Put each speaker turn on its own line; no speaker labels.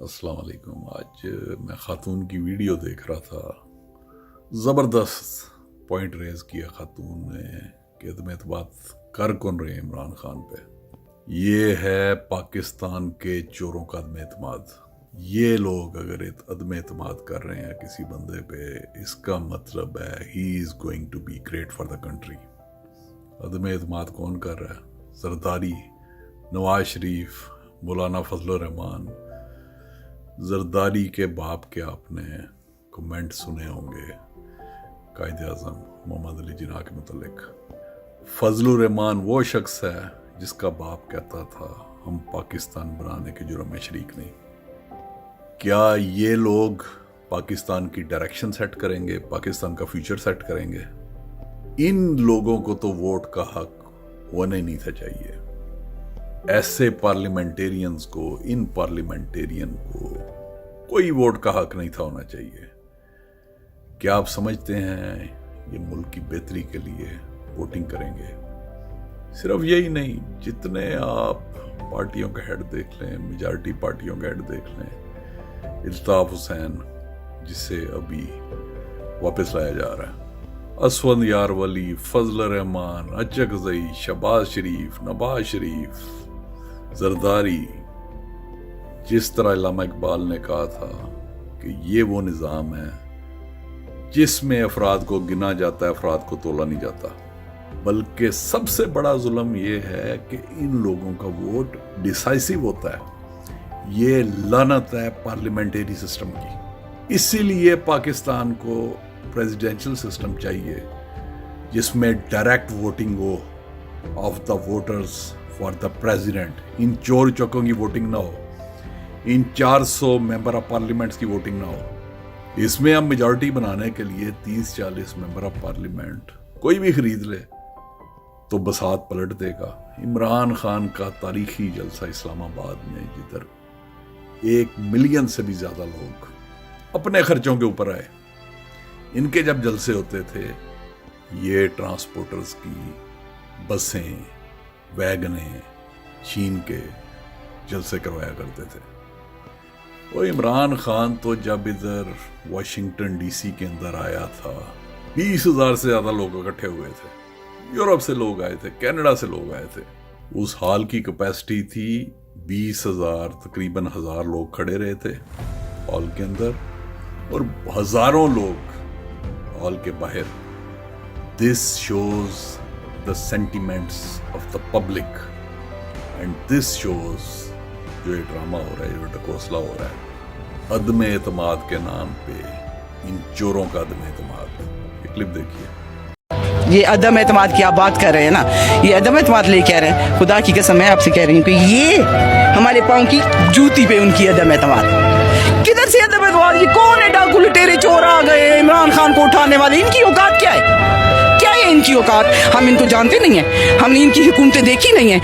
अस्सलाम वालेकुम। आज मैं ख़ातून की वीडियो देख रहा था, ज़बरदस्त पॉइंट रेज़ किया ख़ातून ने कि अदम एतमाद कर कौन रहे इमरान खान पे। ये है पाकिस्तान के चोरों का अदम एतमाद। ये लोग अगर अदम एतमाद कर रहे हैं किसी बंदे पे, इसका मतलब है he is going to be great for the country. अदम एतमाद कौन कर रहा है? जरदारी, नवाज शरीफ, मौलाना फजल रहमान। जरदारी के बाप के आपने कमेंट सुने होंगे कायदे आज़म मोहम्मद अली जिन्ना के मुतल्लिक। फजल रहमान वो शख्स है जिसका बाप कहता था हम पाकिस्तान बनाने के जुर्म में शरीक नहीं। क्या ये लोग पाकिस्तान की डायरेक्शन सेट करेंगे, पाकिस्तान का फ्यूचर सेट करेंगे? इन लोगों को तो वोट का हक होने नहीं था चाहिए। ऐसे पार्लियामेंटेरियंस को, इन पार्लियामेंटेरियन को कोई वोट का हक नहीं था होना चाहिए। क्या आप समझते हैं ये मुल्क की बेहतरी के लिए वोटिंग करेंगे? सिर्फ यही नहीं, जितने आप पार्टियों का हेड देख लें, मेजॉरिटी पार्टियों का हेड देख लें, इल्ताफ हुसैन जिसे अभी वापस लाया जा रहा है, असवद यार वली, फजल रहमान, अचकजई, शहबाज शरीफ, नवाज शरीफ, जरदारी। जिस तरह अल्लामा इकबाल ने कहा था कि ये वो निज़ाम है जिसमें अफराद को गिना जाता है, अफराद को तोला नहीं जाता। बल्कि सबसे बड़ा जुल्म ये है कि इन लोगों का वोट डिसाइसिव होता है। ये लानत है पार्लियामेंट्री सिस्टम की। इसीलिए पाकिस्तान को प्रेसिडेंशियल सिस्टम चाहिए जिसमें डायरेक्ट वोटिंग हो of the voters for the president. इन चोर चौकों की वोटिंग ना हो, इन 400 मेंबर ऑफ पार्लियामेंट्स की वोटिंग ना हो। इसमें हम मेजॉरिटी बनाने के लिए 30-40 मेंबर ऑफ पार्लियामेंट कोई भी खरीद ले तो बसात पलट देगा। इमरान खान का तारीखी जलसा इस्लामाबाद में, जिधर 1 मिलियन से भी ज्यादा लोग अपने खर्चों के ऊपर आए, इनके जब जलसे होते थे ये ट्रांसपोर्टर्स की बसें, वैगने छीन के जलसे करवाया करते थे। वो इमरान खान तो जब इधर वाशिंगटन डीसी के अंदर आया था 20,000 से ज्यादा लोग इकट्ठे हुए थे। यूरोप से लोग आए थे, कनाडा से लोग आए थे। उस हॉल की कैपेसिटी थी 20,000, तकरीबन 1000 लोग खड़े रहे थे हॉल के अंदर और हजारों लोग हॉल के बाहर। This shows the sentiments of the public and this shows जो ये ड्रामा हो रहा है, जो ढकोसला हो रहा है अदम एतमाद के नाम पे, इन चोरों का अदम एतमाद। ये क्लिप देखिए।
ये अदम एतमाद की आप बात कर रहे हैं ना, ये अदम एतमाद ले कह रहे हैं। खुदा की कसम मैं आपसे कह रही हूँ कि ये हमारे पाँव की जूती पे उनकी अदम एतमाद। किधर से अदम एतमाद? ये कौन है? डाकू लुटेरे चोर आ गए इमरान खान को उठाने वाले। इनकी औकात क्या है? क्या है इनकी औकात? हम इनको जानते नहीं है, हमने इनकी हुकूमतें देखी नहीं है।